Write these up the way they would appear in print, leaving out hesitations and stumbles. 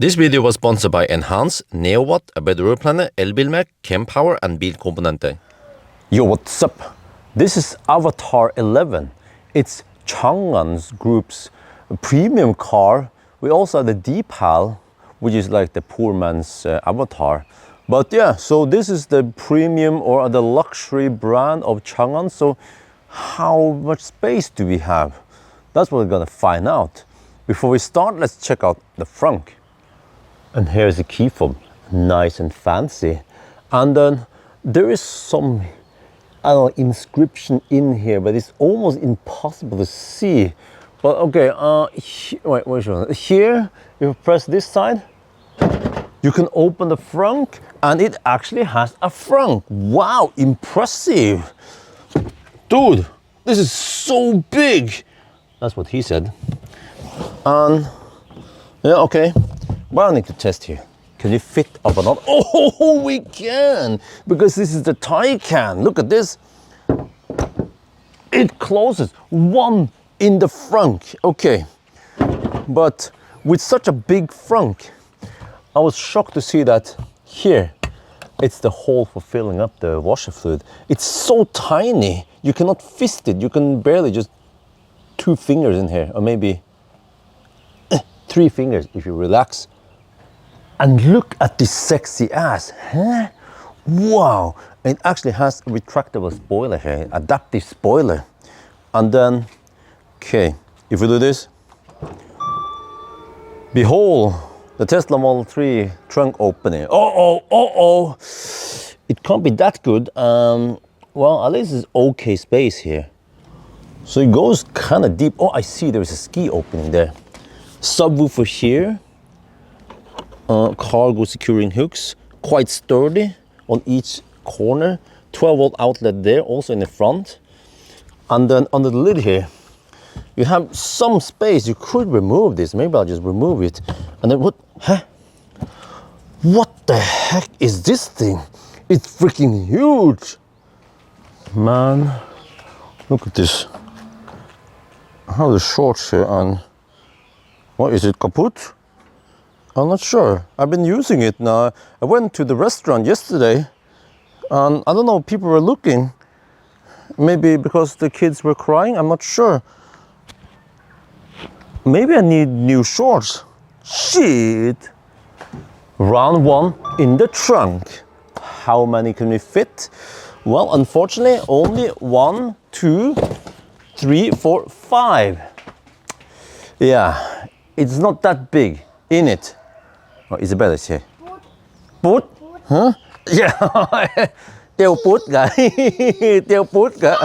This video was sponsored by Enhance, Neowatt, A Better Road Planner, Elbilmek, Kempower and Bilkomponenter. Yo, what's up? This is Avatr 11. It's Chang'an's group's premium car. We also have the D-Pal, which is like the poor man's Avatar. But yeah, so this is the premium or the luxury brand of Chang'an. So how much space do we have? That's what we're gonna find out. Before we start, let's check out the Frunk. And here's the key fob, nice and fancy. And then there is some, I don't know, inscription in here, but it's almost impossible to see. But okay, wait, here, if you press this side, you can open the Frunk, and it actually has a Frunk. Wow, impressive. Dude, this is so big. That's what he said. And yeah, okay. Well, I need to test here. Can you fit up or not? Oh, we can! Because this is the Taycan. Look at this. It closes. One in the Frunk. Okay. But with such a big Frunk, I was shocked to see that here, it's the hole for filling up the washer fluid. It's so tiny. You cannot fist it. You can barely just 2 fingers in here, or maybe 3 fingers if you relax. And look at this sexy ass, huh? Wow, it actually has a retractable spoiler here, adaptive spoiler. And then, okay, if we do this, behold, the Tesla Model 3 trunk opening. Oh, it can't be that good. Well, at least it's okay space here. So it goes kind of deep. Oh, I see there's a ski opening there. Subwoofer here. Cargo securing hooks, quite sturdy on each corner. 12-volt outlet there, also in the front. And then under the lid here, you have some space. You could remove this. Maybe I'll just remove it. And then what? Huh? What the heck is this thing? It's freaking huge. Man, look at this. How the shorts here and what is it, kaput? I'm not sure. I've been using it now. I went to the restaurant yesterday and I don't know, people were looking. Maybe because the kids were crying, I'm not sure. Maybe I need new shorts. Shit. Round 1 in the trunk. How many can we fit? Well, unfortunately, only 1, 2, 3, 4, 5. Yeah, it's not that big in it. Oh, Isabella is here. Put? Huh? Yeah. Tiêu put cả. Tiêu put cả.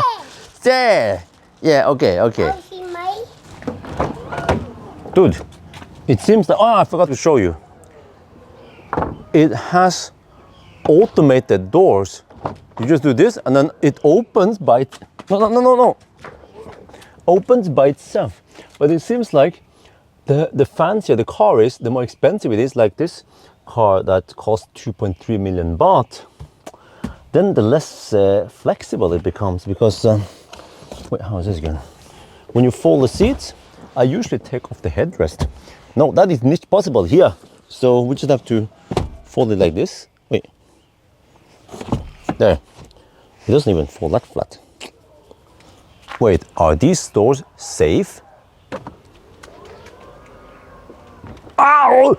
Yeah. Yeah, okay. Dude, it seems that, oh, I forgot to show you. It has automated doors. You just do this and then it opens by, no. Opens by itself. But it seems like the fancier the car is, the more expensive it is. Like this car that costs 2.3 million baht, then the less flexible it becomes. Because, wait, how is this again? When you fold the seats, I usually take off the headrest. No, that is not possible here. So we just have to fold it like this. Wait, there. It doesn't even fold that flat. Wait, are these doors safe? Ow!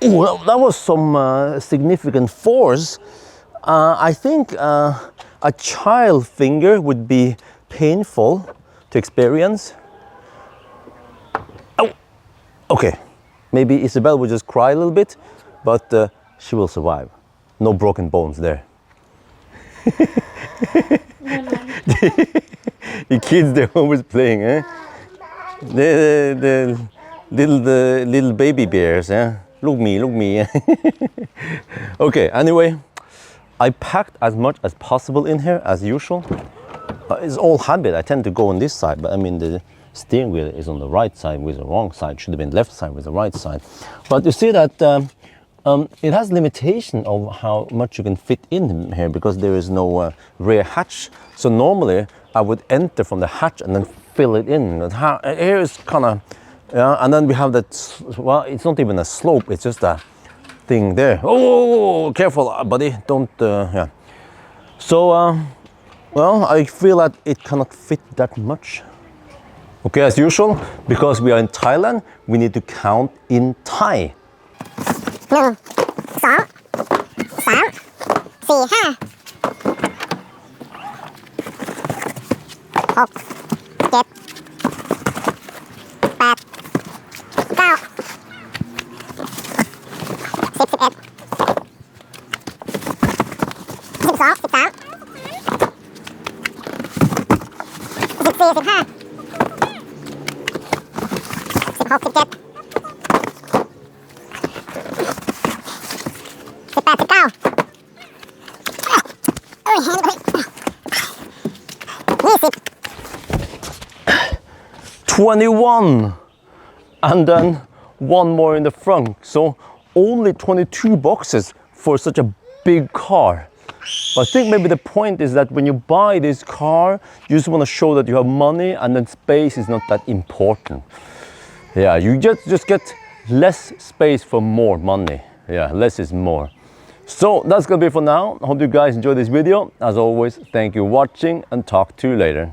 Well, that was some significant force. I think a child finger would be painful to experience. Oh, okay. Maybe Isabel would just cry a little bit, but she will survive. No broken bones there. The kids, they're always playing, eh? The little baby bears, eh? Look me. Okay, anyway, I packed as much as possible in here as usual. It's all habit. I tend to go on this side, but I mean the steering wheel is on the right side with the wrong side. Should have been left side with the right side. But you see that it has limitation of how much you can fit in here because there is no rear hatch. So normally I would enter from the hatch and then fill it in. Here is kind of Yeah, and then we have that, well, it's not even a slope, it's just a thing there. Oh, careful, buddy, don't, yeah. So, well, I feel that it cannot fit that much. Okay, as usual, because we are in Thailand, we need to count in Thai. 1 2 3 4 5 6 7 8 9 10 11 12 13 14 15 16 17 18 21, and then one more in the front. So only 22 boxes for such a big car. But I think maybe the point is that when you buy this car, you just want to show that you have money, and then space is not that important. Yeah, you just get less space for more money. Yeah, less is more. So that's gonna be it for now. I hope you guys enjoyed this video. As always, thank you for watching, and talk to you later.